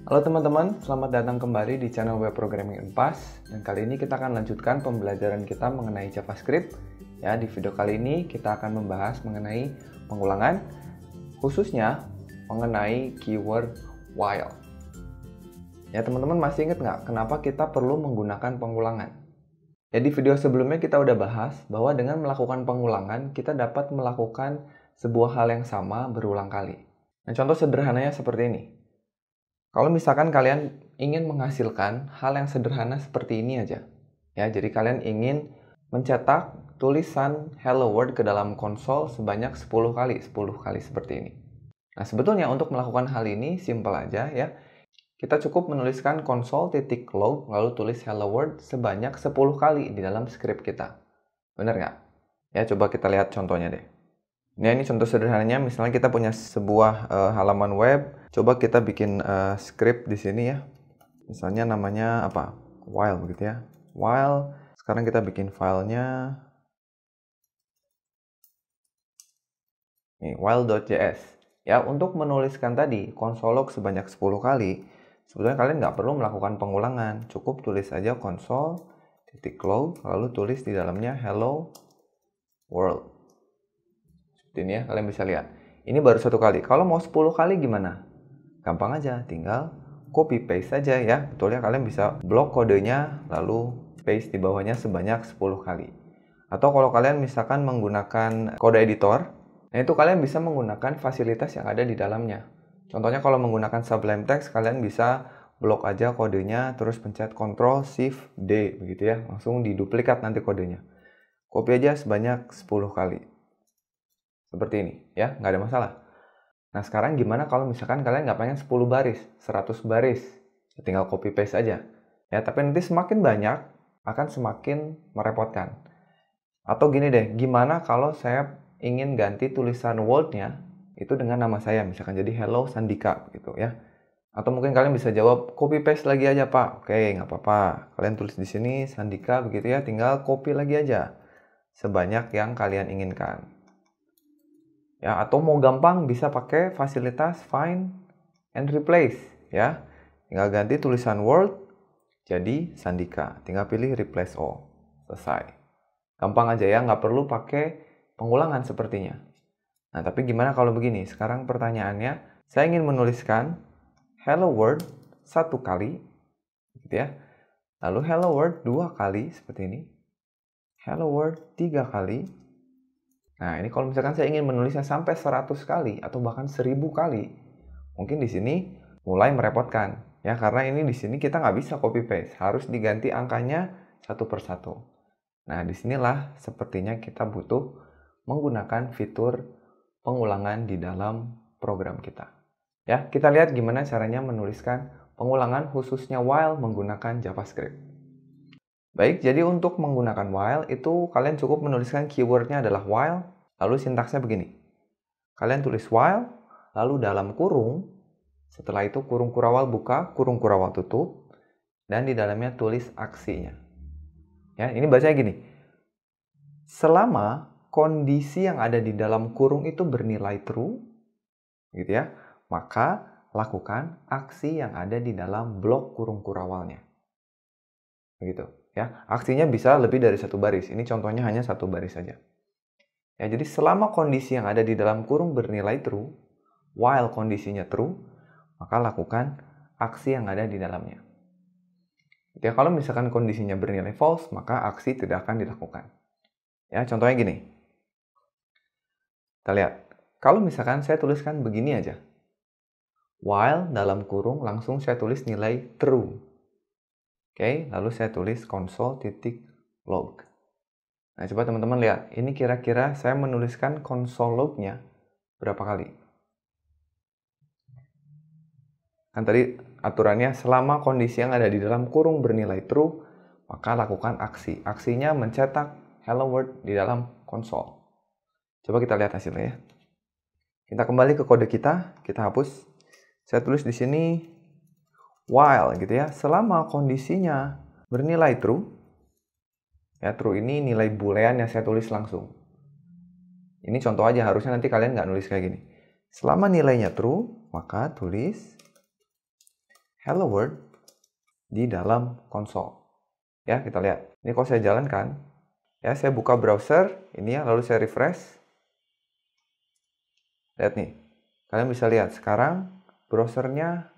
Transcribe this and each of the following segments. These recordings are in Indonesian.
Halo teman-teman, selamat datang kembali di channel Web Programming Unpas. Dan kali ini kita akan lanjutkan pembelajaran kita mengenai JavaScript. Ya, di video kali ini kita akan membahas mengenai pengulangan, khususnya mengenai keyword while. Ya, teman-teman masih ingat nggak kenapa kita perlu menggunakan pengulangan? Ya, di video sebelumnya kita udah bahas bahwa dengan melakukan pengulangan, kita dapat melakukan sebuah hal yang sama berulang kali. Nah, contoh sederhananya seperti ini. Kalau misalkan kalian ingin menghasilkan hal yang sederhana seperti ini aja, ya, jadi kalian ingin mencetak tulisan Hello World ke dalam konsol sebanyak 10 kali seperti ini. Nah, sebetulnya untuk melakukan hal ini simple aja ya. Kita cukup menuliskan console.log lalu tulis Hello World sebanyak 10 kali di dalam script kita. Bener nggak? Ya, coba kita lihat contohnya deh. Nah, ini contoh sederhananya, misalnya kita punya sebuah halaman web, coba kita bikin script di sini ya. Misalnya namanya apa? While begitu ya. While, sekarang kita bikin filenya. Nih, while.js. Ya, untuk menuliskan tadi console.log sebanyak 10 kali, sebetulnya kalian nggak perlu melakukan pengulangan. Cukup tulis aja console.log, lalu tulis di dalamnya hello world. Seperti ini ya, kalian bisa lihat. Ini baru 1 kali. Kalau mau 10 kali gimana? Gampang aja, tinggal copy paste saja ya. Betul ya, kalian bisa blok kodenya lalu paste di bawahnya sebanyak 10 kali. Atau kalau kalian misalkan menggunakan kode editor, nah itu kalian bisa menggunakan fasilitas yang ada di dalamnya. Contohnya kalau menggunakan Sublime Text, kalian bisa blok aja kodenya, terus pencet Ctrl Shift D begitu ya. Langsung diduplikat nanti kodenya. Copy aja sebanyak 10 kali. Seperti ini ya, nggak ada masalah. Nah, sekarang gimana kalau misalkan kalian nggak pengen 10 baris, 100 baris? Ya, tinggal copy paste aja. Ya, tapi nanti semakin banyak akan semakin merepotkan. Atau gini deh, gimana kalau saya ingin ganti tulisan world-nya itu dengan nama saya, misalkan jadi Hello Sandika gitu ya. Atau mungkin kalian bisa jawab copy paste lagi aja, Pak. Oke, nggak apa-apa. Kalian tulis di sini Sandika begitu ya, tinggal copy lagi aja sebanyak yang kalian inginkan. Ya, atau mau gampang bisa pakai fasilitas find and replace ya. Tinggal ganti tulisan world jadi Sandika. Tinggal pilih replace all. Selesai. Gampang aja ya, nggak perlu pakai pengulangan sepertinya. Nah, tapi gimana kalau begini? Sekarang pertanyaannya, saya ingin menuliskan hello world 1 kali gitu ya. Lalu hello world 2 kali seperti ini. Hello world 3 kali. Nah, ini kalau misalkan saya ingin menulisnya sampai 100 kali atau bahkan 1000 kali, mungkin di sini mulai merepotkan. Ya, karena ini di sini kita nggak bisa copy paste, harus diganti angkanya satu persatu. Nah, disinilah sepertinya kita butuh menggunakan fitur pengulangan di dalam program kita. Ya, kita lihat gimana caranya menuliskan pengulangan khususnya while menggunakan JavaScript. Baik, jadi untuk menggunakan while itu kalian cukup menuliskan keywordnya adalah while, lalu sintaksnya begini. Kalian tulis while, lalu dalam kurung, setelah itu kurung kurawal buka, kurung kurawal tutup, dan di dalamnya tulis aksinya. Ya, ini bacanya gini. Selama kondisi yang ada di dalam kurung itu bernilai true, gitu ya, maka lakukan aksi yang ada di dalam blok kurung kurawalnya. Begitu. Ya, aksinya bisa lebih dari 1 baris. Ini contohnya hanya 1 baris saja. Ya, jadi selama kondisi yang ada di dalam kurung bernilai true, while kondisinya true, maka lakukan aksi yang ada di dalamnya. Ya, kalau misalkan kondisinya bernilai false, maka aksi tidak akan dilakukan. Ya, contohnya gini. Kita lihat. Kalau misalkan saya tuliskan begini aja. While dalam kurung langsung saya tulis nilai true. Oke, lalu saya tulis console.log. Nah, coba teman-teman lihat. Ini kira-kira saya menuliskan console.log-nya berapa kali? Kan tadi aturannya selama kondisi yang ada di dalam kurung bernilai true, maka lakukan aksi. Aksinya mencetak hello world di dalam konsol. Coba kita lihat hasilnya ya. Kita kembali ke kode kita hapus. Saya tulis di sini while gitu ya, selama kondisinya bernilai true, ya true ini nilai boolean yang saya tulis langsung. Ini contoh aja, harusnya nanti kalian nggak nulis kayak gini. Selama nilainya true, maka tulis hello world di dalam konsol. Ya, kita lihat. Ini kalau saya jalankan, ya saya buka browser, ini ya, lalu saya refresh. Lihat nih, kalian bisa lihat sekarang browsernya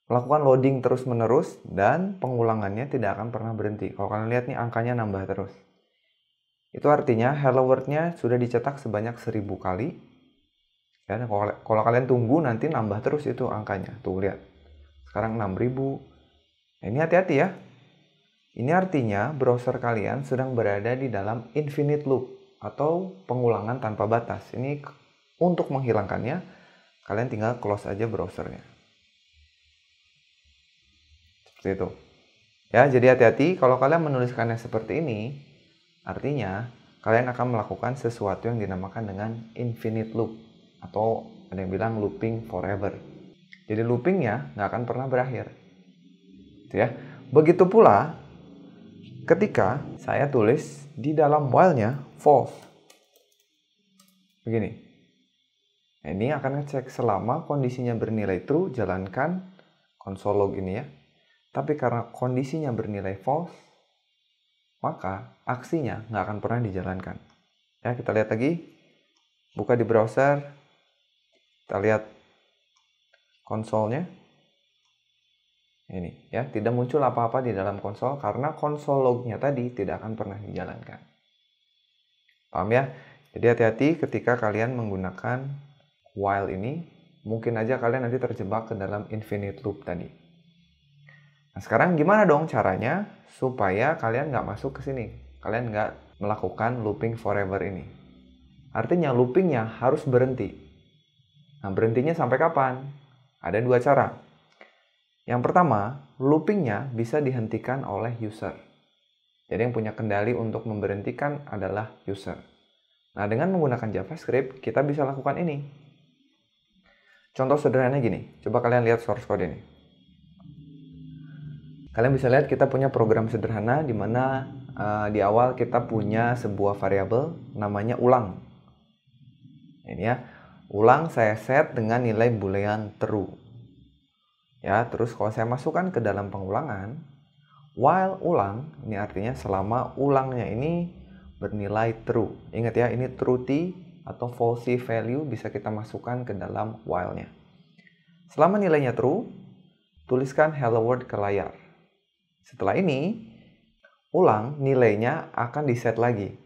melakukan loading terus-menerus dan pengulangannya tidak akan pernah berhenti. Kalau kalian lihat nih, angkanya nambah terus. Itu artinya hello world-nya sudah dicetak sebanyak 1000 kali. Ya, kalau kalian tunggu nanti nambah terus itu angkanya. Tuh lihat, sekarang 6000. Nah, ini hati-hati ya. Ini artinya browser kalian sedang berada di dalam infinite loop atau pengulangan tanpa batas. Ini untuk menghilangkannya, kalian tinggal close aja browsernya. Seperti itu. Ya, jadi hati-hati kalau kalian menuliskannya seperti ini, artinya kalian akan melakukan sesuatu yang dinamakan dengan infinite loop atau ada yang bilang looping forever. Jadi loopingnya nggak akan pernah berakhir. Gitu ya. Begitu pula ketika saya tulis di dalam while-nya false. Begini. Nah, ini akan ngecek selama kondisinya bernilai true, jalankan console log ini ya. Tapi karena kondisinya bernilai false, maka aksinya nggak akan pernah dijalankan. Ya, kita lihat lagi. Buka di browser. Kita lihat konsolnya. Ini ya, tidak muncul apa-apa di dalam konsol karena konsol lognya tadi tidak akan pernah dijalankan. Paham ya? Jadi hati-hati ketika kalian menggunakan while ini, mungkin aja kalian nanti terjebak ke dalam infinite loop tadi. Nah, sekarang gimana dong caranya supaya kalian nggak masuk ke sini? Kalian nggak melakukan looping forever ini. Artinya loopingnya harus berhenti. Nah, berhentinya sampai kapan? Ada dua cara. Yang pertama, loopingnya bisa dihentikan oleh user. Jadi yang punya kendali untuk memberhentikan adalah user. Nah, dengan menggunakan JavaScript, kita bisa lakukan ini. Contoh sederhananya gini, coba kalian lihat source code ini. Kalian bisa lihat kita punya program sederhana di mana di awal kita punya sebuah variabel namanya ulang. Ini ya, ulang saya set dengan nilai boolean true. Ya, terus kalau saya masukkan ke dalam pengulangan, while ulang, ini artinya selama ulangnya ini bernilai true. Ingat ya, ini truthy atau falsy value bisa kita masukkan ke dalam while-nya. Selama nilainya true, tuliskan hello world ke layar. Setelah ini, ulang nilainya akan diset lagi.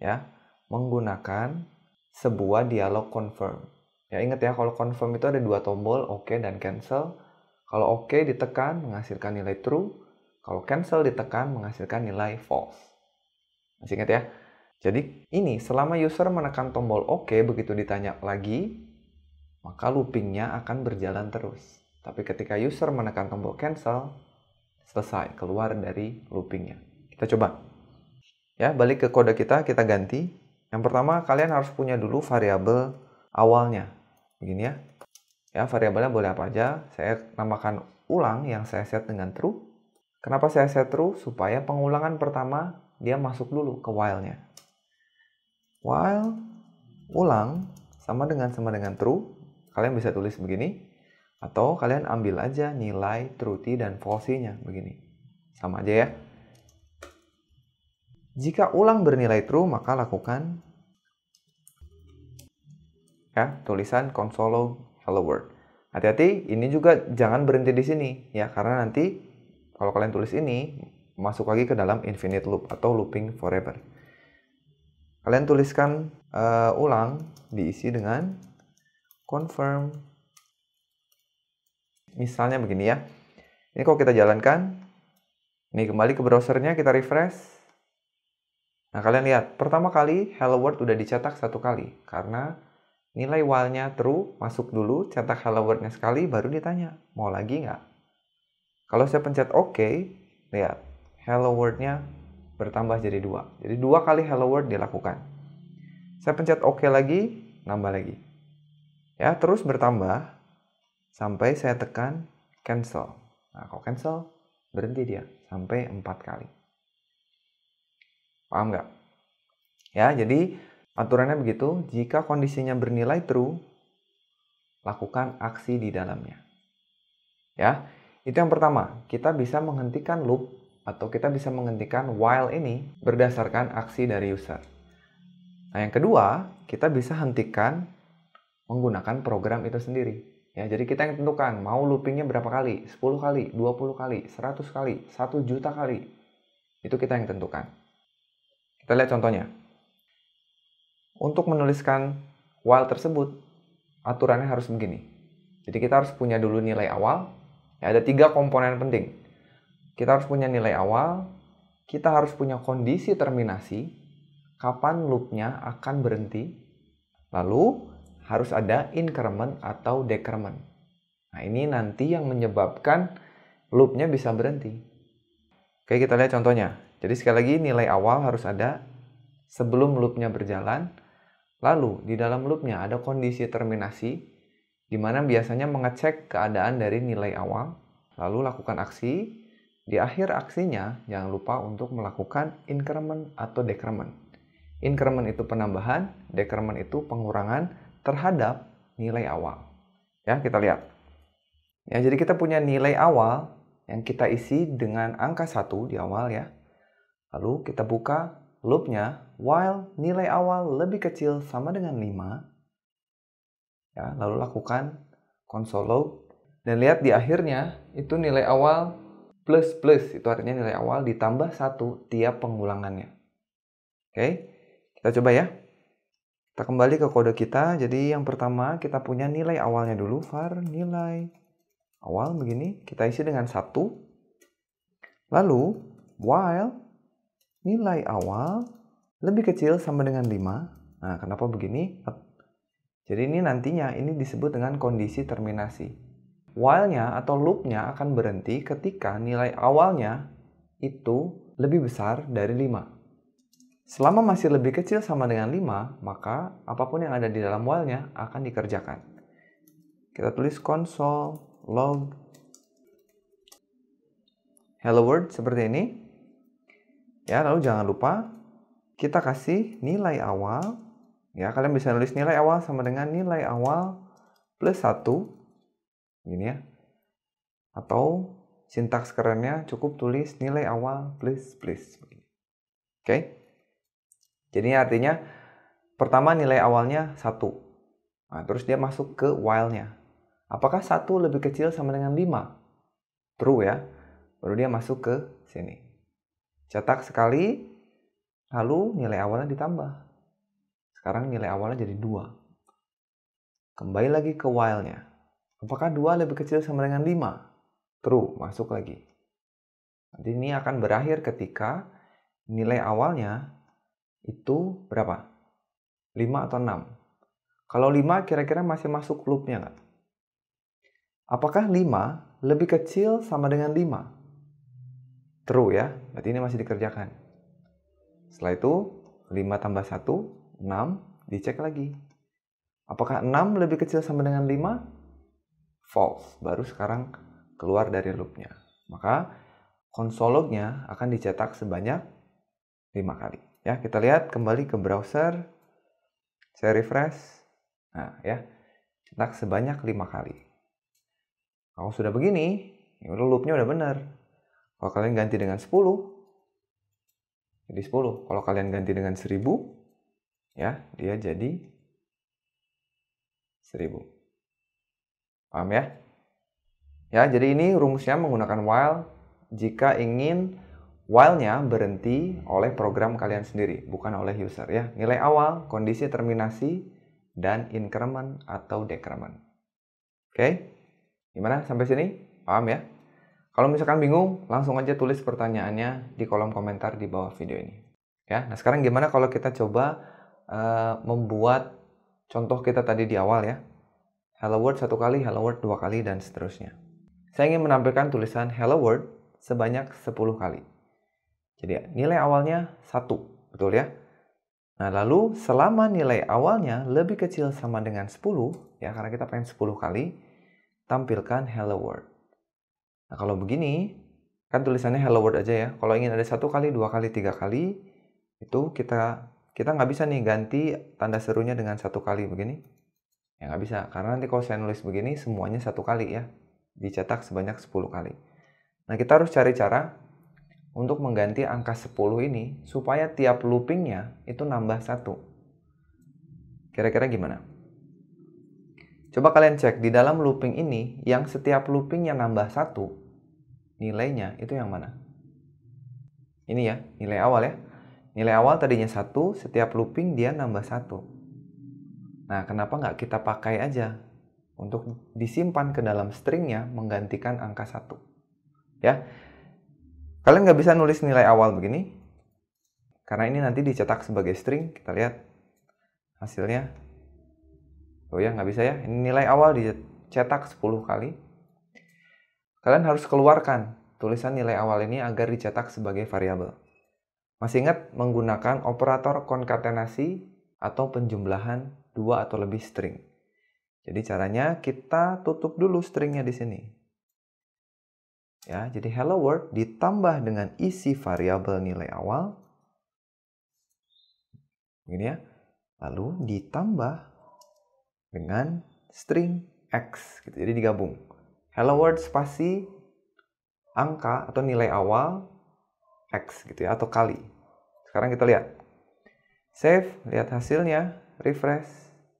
Ya, menggunakan sebuah dialog confirm. Ya, ingat ya, kalau confirm itu ada dua tombol, OK dan cancel. Kalau OK ditekan menghasilkan nilai true, kalau cancel ditekan menghasilkan nilai false. Masih ingat ya? Jadi ini selama user menekan tombol OK begitu ditanya lagi, maka loopingnya akan berjalan terus. Tapi ketika user menekan tombol cancel, selesai, keluar dari loopingnya. Kita coba. Ya, balik ke kode kita ganti. Yang pertama, kalian harus punya dulu variabel awalnya. Begini ya. Ya, variabelnya boleh apa aja. Saya namakan ulang yang saya set dengan true. Kenapa saya set true? Supaya pengulangan pertama dia masuk dulu ke while-nya. While ulang sama dengan true. Kalian bisa tulis begini. Atau kalian ambil aja nilai truthy dan falsy-nya begini. Sama aja ya. Jika ulang bernilai true, maka lakukan ya tulisan console log hello world. Hati-hati, ini juga jangan berhenti di sini ya, karena nanti kalau kalian tulis ini masuk lagi ke dalam infinite loop atau looping forever. Kalian tuliskan ulang diisi dengan confirm. Misalnya begini ya. Ini kalau kita jalankan, ini kembali ke browsernya, kita refresh. Nah, kalian lihat, pertama kali hello world udah dicetak satu kali karena nilai while-nya true, masuk dulu, cetak hello world-nya sekali, baru ditanya, mau lagi nggak? Kalau saya pencet OK, lihat, hello world-nya bertambah jadi 2. Jadi 2 kali hello world dilakukan. Saya pencet OK lagi, nambah lagi. Ya, terus bertambah, sampai saya tekan cancel. Nah, kalau cancel, berhenti dia, sampai 4 kali. Paham nggak? Ya, jadi aturannya begitu, jika kondisinya bernilai true, lakukan aksi di dalamnya. Ya, Itu yang pertama, kita bisa menghentikan loop atau kita bisa menghentikan while ini berdasarkan aksi dari user. Nah, yang kedua, kita bisa hentikan menggunakan program itu sendiri. Ya, jadi kita yang tentukan mau loopingnya berapa kali, 10 kali, 20 kali, 100 kali, 1 juta kali. Itu kita yang tentukan. Kita lihat contohnya. Untuk menuliskan while tersebut, aturannya harus begini. Jadi kita harus punya dulu nilai awal. Ya, ada 3 komponen penting. Kita harus punya nilai awal, kita harus punya kondisi terminasi, kapan loopnya akan berhenti, lalu harus ada increment atau decrement. Nah, ini nanti yang menyebabkan loopnya bisa berhenti. Oke, kita lihat contohnya. Jadi sekali lagi nilai awal harus ada sebelum loopnya berjalan, lalu di dalam loopnya ada kondisi terminasi, di mana biasanya mengecek keadaan dari nilai awal, lalu lakukan aksi. Di akhir aksinya, jangan lupa untuk melakukan increment atau decrement. Increment itu penambahan, decrement itu pengurangan terhadap nilai awal. Ya, kita lihat. Ya, jadi kita punya nilai awal yang kita isi dengan angka 1 di awal ya. Lalu kita buka loopnya while nilai awal lebih kecil sama dengan 5. Ya, lalu lakukan console log dan lihat di akhirnya itu nilai awal plus itu artinya nilai awal ditambah 1 tiap pengulangannya. Oke, kita coba ya. Kita kembali ke kode kita. Jadi yang pertama kita punya nilai awalnya dulu, var nilai awal begini, kita isi dengan 1. Lalu while nilai awal lebih kecil sama dengan 5. Nah, kenapa begini? Jadi ini nantinya ini disebut dengan kondisi terminasi. While-nya atau loop-nya akan berhenti ketika nilai awalnya itu lebih besar dari 5. Selama masih lebih kecil sama dengan 5, maka apapun yang ada di dalam while-nya akan dikerjakan. Kita tulis console log hello world seperti ini. Ya, lalu jangan lupa kita kasih nilai awal. Ya, kalian bisa nulis nilai awal sama dengan nilai awal plus 1. Gini ya. Atau sintaks kerennya cukup tulis nilai awal plus. Oke. Jadi artinya pertama nilai awalnya 1. Nah, terus dia masuk ke while-nya. Apakah 1 lebih kecil sama dengan 5? True ya. Baru dia masuk ke sini. Cetak sekali, lalu nilai awalnya ditambah. Sekarang nilai awalnya jadi 2. Kembali lagi ke while-nya. Apakah 2 lebih kecil sama dengan 5? True, masuk lagi. Nanti ini akan berakhir ketika nilai awalnya itu berapa? 5 atau 6? Kalau 5 kira-kira masih masuk loop-nya nggak? Apakah 5 lebih kecil sama dengan 5? True ya, berarti ini masih dikerjakan. Setelah itu 5 tambah 1, 6, dicek lagi. Apakah 6 lebih kecil sama dengan 5? False, baru sekarang keluar dari loopnya. Maka console log-nya akan dicetak sebanyak 5 kali. Ya, kita lihat kembali ke browser. Saya refresh. Nah, ya. Cetak sebanyak 5 kali. Kalau sudah begini, ya udah loop-nya udah benar. Kalau kalian ganti dengan 10, jadi 10. Kalau kalian ganti dengan 1000, ya, dia jadi 1000. Paham ya? Ya, jadi ini rumusnya menggunakan while jika ingin while-nya berhenti oleh program kalian sendiri, bukan oleh user ya. Nilai awal, kondisi terminasi, dan increment atau decrement. Oke? Gimana sampai sini? Paham ya? Kalau misalkan bingung, langsung aja tulis pertanyaannya di kolom komentar di bawah video ini. Ya, nah sekarang gimana kalau kita coba membuat contoh kita tadi di awal ya. Hello world 1 kali, hello world 2 kali, dan seterusnya. Saya ingin menampilkan tulisan hello world sebanyak 10 kali. Jadi nilai awalnya 1, betul ya? Nah lalu selama nilai awalnya lebih kecil sama dengan 10, ya karena kita pengen 10 kali, tampilkan hello world. Nah kalau begini, kan tulisannya hello world aja ya. Kalau ingin ada 1 kali, 2 kali, 3 kali, itu kita nggak bisa nih ganti tanda serunya dengan 1 kali begini. Ya nggak bisa, karena nanti kalau saya nulis begini semuanya 1 kali ya. dicetak sebanyak 10 kali. Nah, kita harus cari cara untuk mengganti angka 10 ini supaya tiap loopingnya itu nambah 1. Kira-kira gimana? Coba kalian cek di dalam looping ini, yang setiap loopingnya nambah 1, nilainya itu yang mana? Ini ya, nilai awal ya. Nilai awal tadinya 1, setiap looping dia nambah 1. Nah, kenapa nggak kita pakai aja untuk disimpan ke dalam stringnya menggantikan angka 1? Ya, kalian nggak bisa nulis nilai awal begini, karena ini nanti dicetak sebagai string. Kita lihat hasilnya. Oh ya, nggak bisa ya. Ini nilai awal dicetak 10 kali. Kalian harus keluarkan tulisan nilai awal ini agar dicetak sebagai variabel. Masih ingat menggunakan operator konkatenasi atau penjumlahan 2 atau lebih string. Jadi caranya kita tutup dulu stringnya di sini. Ya, jadi hello world ditambah dengan isi variabel nilai awal. Ini ya. Lalu ditambah dengan string X, gitu. Jadi digabung. Hello world spasi angka atau nilai awal X gitu ya, atau kali. Sekarang kita lihat. Save, lihat hasilnya, refresh.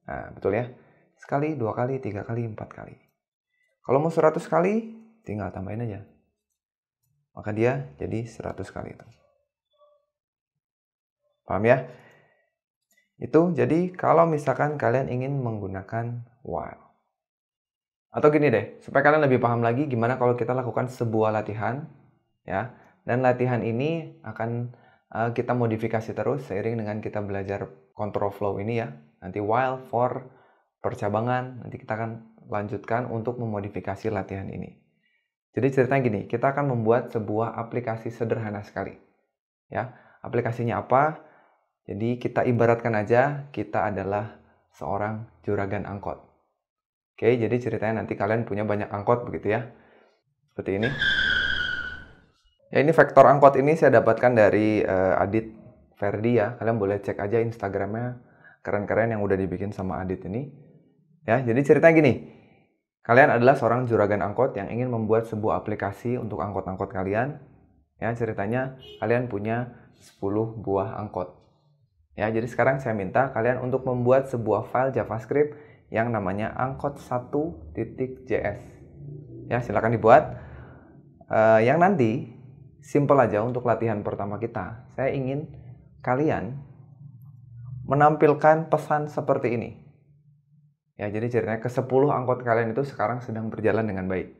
Nah, betul ya. Sekali, 2 kali, 3 kali, 4 kali. Kalau mau 100 kali, tinggal tambahin aja. Maka dia jadi 100 kali itu. Paham ya? Itu jadi kalau misalkan kalian ingin menggunakan while. Atau gini deh, supaya kalian lebih paham lagi gimana kalau kita lakukan sebuah latihan, ya. Dan latihan ini akan kita modifikasi terus seiring dengan kita belajar control flow ini ya. Nanti while, for, percabangan, nanti kita akan lanjutkan untuk memodifikasi latihan ini. Jadi ceritanya gini, kita akan membuat sebuah aplikasi sederhana sekali. Ya, aplikasinya apa? Jadi kita ibaratkan aja kita adalah seorang juragan angkot. Oke, jadi ceritanya nanti kalian punya banyak angkot begitu ya. Seperti ini. Ya, ini vektor angkot ini saya dapatkan dari Adit Ferdi ya. Kalian boleh cek aja Instagramnya, keren-keren yang udah dibikin sama Adit ini. Ya, jadi ceritanya gini. Kalian adalah seorang juragan angkot yang ingin membuat sebuah aplikasi untuk angkot-angkot kalian. Ya, ceritanya kalian punya 10 buah angkot. Ya, jadi sekarang saya minta kalian untuk membuat sebuah file JavaScript yang namanya angkot1.js. Ya, silakan dibuat. Yang nanti simple aja untuk latihan pertama kita. Saya ingin kalian menampilkan pesan seperti ini. Ya, jadi ceritanya ke 10 angkot kalian itu sekarang sedang berjalan dengan baik.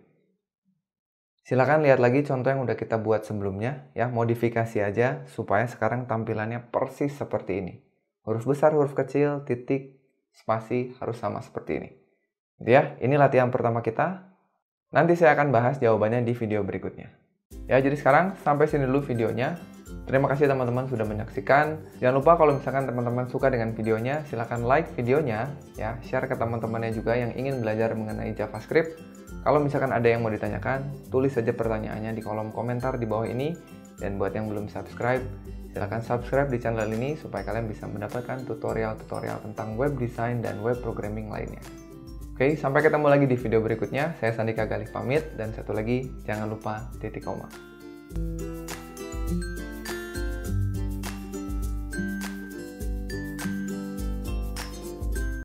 Silakan lihat lagi contoh yang udah kita buat sebelumnya, ya, modifikasi aja supaya sekarang tampilannya persis seperti ini. Huruf besar, huruf kecil, titik, spasi harus sama seperti ini. Gitu ya, ini latihan pertama kita. Nanti saya akan bahas jawabannya di video berikutnya. Ya, jadi sekarang sampai sini dulu videonya. Terima kasih teman-teman sudah menyaksikan. Jangan lupa kalau misalkan teman-teman suka dengan videonya, silakan like videonya, ya, share ke teman-temannya juga yang ingin belajar mengenai JavaScript. Kalau misalkan ada yang mau ditanyakan, tulis saja pertanyaannya di kolom komentar di bawah ini. Dan buat yang belum subscribe, silakan subscribe di channel ini supaya kalian bisa mendapatkan tutorial-tutorial tentang web design dan web programming lainnya. Oke, sampai ketemu lagi di video berikutnya. Saya Sandika Galih pamit, dan satu lagi, jangan lupa titik koma.